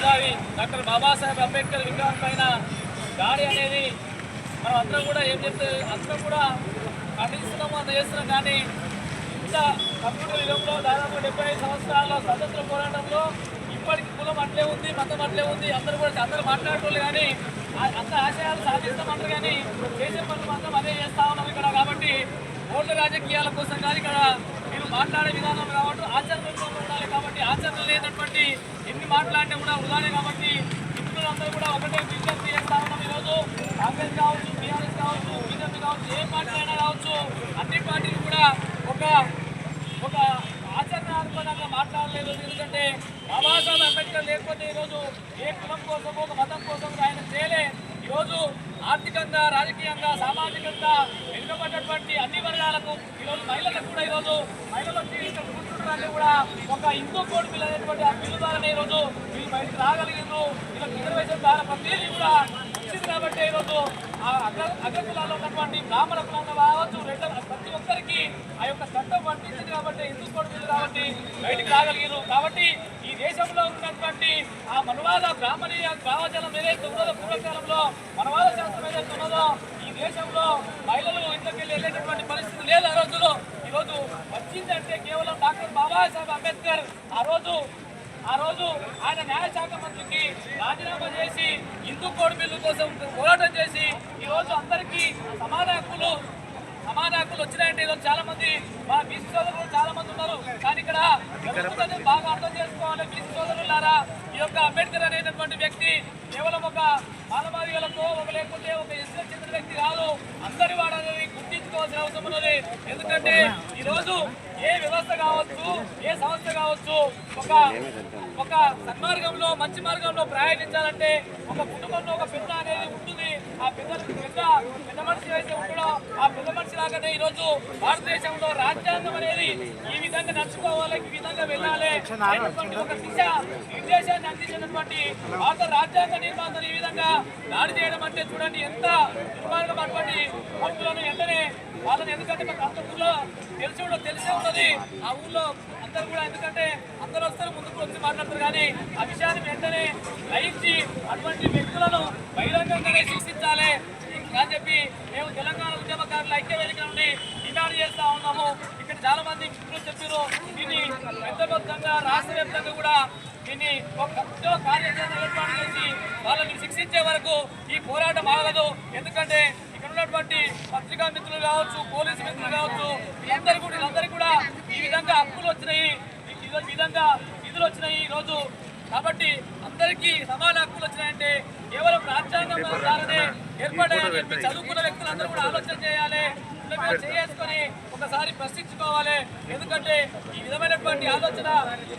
మేధావి డాక్టర్ బాబాసాహెబ్ అంబేద్కర్ విగ్రహం పైన దాడి అనేది మనం అందరం కూడా ఏం చెప్తే అందరం కూడా ఖండిస్తున్నాము, అంత చేస్తున్నాం. కానీ ఇంత కంప్యూటర్ యుగంలో దాదాపు 75 సంవత్సరాల స్వతంత్ర పోరాటంలో ఇప్పటికి కులం అట్లే ఉంది, మతం అట్లే ఉంది. అందరూ మాట్లాడేటోళ్ళు కానీ అంత ఆశయాలు సాధిస్తామంటారు కానీ చేసే పనులు మాత్రం అదే చేస్తా ఉన్నాం ఇక్కడ. కాబట్టి ఓట్ల రాజకీయాల కోసం కానీ ఇక్కడ మీరు మాట్లాడే విధానం కాబట్టి ఆచరణలో ఉండాలి. కాబట్టి ఆచరణ లేనటువంటి ఎన్ని మాట్లాడినా కూడా వృధానే. కాబట్టి మిత్రులందరూ కూడా ఒకటే విజ్ఞప్తి చేస్తా ఉన్నాం. ఈరోజు కాంగ్రెస్ కావచ్చు, టీఆర్ఎస్ కావచ్చు, బీజేపీ కావచ్చు, ఏ పార్టీ అయినా కావచ్చు, అన్ని పార్టీలు కూడా ఒక ఆచరణాత్మకంగా మాట్లాడలేదు. ఎందుకంటే బాబాసాహెబ్ అంబేద్కర్ లేకపోతే ఈరోజు ఏ కులం కోసం ఒక మతం కోసం ఆయన చేయలే. ఈరోజు ఆర్థికంగా, రాజకీయంగా, సామాజికంగా వెనుకబడ్డటువంటి అన్ని వర్గాలకు ఈరోజు మహిళలకు కూడా ఈరోజు మహిళలు కూర్చుంటారంటే కూడా ఒక హిందూ కోడ్ బిల్ అనేటువంటి ఆ బిల్లు ద్వారానే ఈరోజు వీళ్ళు బయటకు రాగలిగారు. ఇలా రిజర్వేషన్ ద్వారా ప్రతిదీ కూడా వచ్చింది. కాబట్టి ఈరోజు ఆ అగ్రకులాల్లో ఉన్నటువంటి బ్రాహ్మణ కులంలో కావచ్చు, ప్రతి ఒక్కరికి ఆ యొక్క చట్టం వర్తించింది. కాబట్టి హిందూ కోడ్ బిల్లు కాబట్టి బయటకు రాగలిగారు. కాబట్టి ఈ దేశంలో ఉన్నటువంటి ఆ మనవాద బ్రాహ్మణీయ భావజనం ఏదైతే ఉన్నదో, పూర్వకాలంలో మనవాద శాస్త్రం ఏదైతే ఉన్నదో, ఈ దేశంలో మహిళలు ఇంతకెళ్ళి వెళ్ళేటటువంటి పరిస్థితి లేదు. ఈరోజు వచ్చిందంటే కేవలం డాక్టర్ బాబాసాహెబ్ అంబేద్కర్ ఆ రోజు ఆయన న్యాయశాఖ మంత్రికి రాజీనామా చేసి హిందూ కోడ్ బిల్లు కోసం పోరాటం చేసి ఈరోజు అందరికీ సమాన హక్కులు వచ్చినాయంటే ఈరోజు చాలా మంది మా బీసీ సోదరులు చాలా మంది ఉన్నారు. కానీ ఇక్కడ బాగా అర్థం చేసుకోవాలి. బీసీ సోదరులారా, ఈ యొక్క అంబేద్కర్ అనేటటువంటి వ్యక్తి కేవలం ఒక మానవాళికలతో లేకపోతే ఒక ఎస్ఎల్ చెందిన వ్యక్తి కాదు, అందరి వాడనేది గుర్తించుకోవాల్సిన అవసరం ఉన్నది. ఎందుకంటే ఈరోజు ఏ వ్యవస్థ కావచ్చు, ఏ సంస్థ కావచ్చు, ఒక సన్మార్గంలో మంచి మార్గంలో ప్రయాణించాలంటే ఒక కుటుంబంలో ఒక పెద్ద అనేది ఉంటుంది. ఆ పెద్ద మనిషి అయితే ఉండడం, ఆ పెద్ద మనిషి లాగానే ఈరోజు భారతదేశంలో రాజ్యాంగం అనేది ఈ విధంగా నడుచుకోవాలి, ఈ విధంగా వెళ్ళాలి ఒక నిర్దేశాన్ని అందించినటువంటి భారత రాజ్యాంగ నిర్మాణం ఈ విధంగా దాడి చేయడం అంటే చూడండి ఎంత దుర్మార్గమైనటువంటి హక్కులను వెంటనే వాళ్ళని. ఎందుకంటే మాకు అంత ఊళ్ళో తెలిసే ఉన్నది. ఆ ఊళ్ళో అందరూ కూడా, ఎందుకంటే అందరూ వస్తారు ముందుకు వచ్చి మాట్లాడతారు. కానీ ఆ విషయాన్ని వెంటనే గ్రహించి అటువంటి వ్యక్తులను బహిరంగంగానే శిక్షించాలి అని చెప్పి మేము తెలంగాణ ఉద్యమకారుల ఐక్యవేదిక నుండి డిమాండ్ చేస్తా ఉన్నాము. ఇక్కడ చాలా మంది మిత్రులు చెప్పారు. దీన్ని పెద్ద మొత్తంగా రాష్ట్ర వ్యాప్తంగా కూడా దీన్ని ఒక కార్యాచరణ ఏర్పాటు చేసి వాళ్ళని శిక్షించే వరకు ఈ పోరాటం ఆగదు. ఎందుకంటే ఇక్కడ ఉన్నటువంటి పత్రికా మిత్రులు కావచ్చు, పోలీసు మిత్రులు కావచ్చు, వీళ్ళందరికీ కూడా ఈ విధంగా హక్కులు వచ్చినాయి, ఈ విధంగా నిధులు వచ్చినాయి ఈరోజు. కాబట్టి అందరికీ సమాన హక్కులు వచ్చినాయంటే కేవలం రాజ్యాంగం ద్వారానే ఏర్పడాయని చెప్పి చదువుకున్న వ్యక్తులందరూ కూడా ఆలోచన చేయాలి, చేసుకొని ఒకసారి ప్రశ్నించుకోవాలి. ఎందుకంటే ఈ విధమైనటువంటి ఆలోచన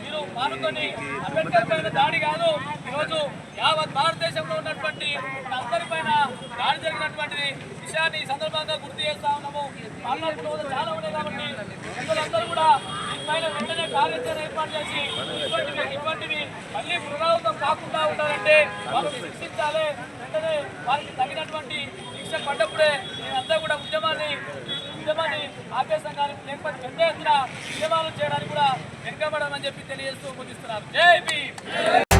మీరు మానుకొని అంబేద్కర్ పైన దాడి కాదు, ఈరోజు యావత్ భారతదేశంలో ఉన్నటువంటి అందరిపైన దాడి జరిగినటువంటి విషయాన్ని ఈ సందర్భంగా గుర్తు చేస్తా ఉన్నాము. మాట్లాడుకున్న చాలా ఉన్నాయి. కాబట్టి ప్రజలందరూ కూడా దీనిపైన వెంటనే కార్యాచరణ ఏర్పాటు చేసి ఇటువంటివి మళ్ళీ పునరావృతం కాకుండా ఉండాలంటే వాళ్ళని శిక్షించాలి. వెంటనే వారికి తగినటువంటి శిక్ష పడ్డప్పుడే నేనంతా కూడా ఉద్యమాన్ని ఆపేసాం. కానీ లేకపోతే పెద్ద ఎత్తున ఉద్యమాలు చేయడానికి కూడా వెనుకబడమని చెప్పి తెలియజేస్తూ ముగిస్తున్నారు. జై భీమ్.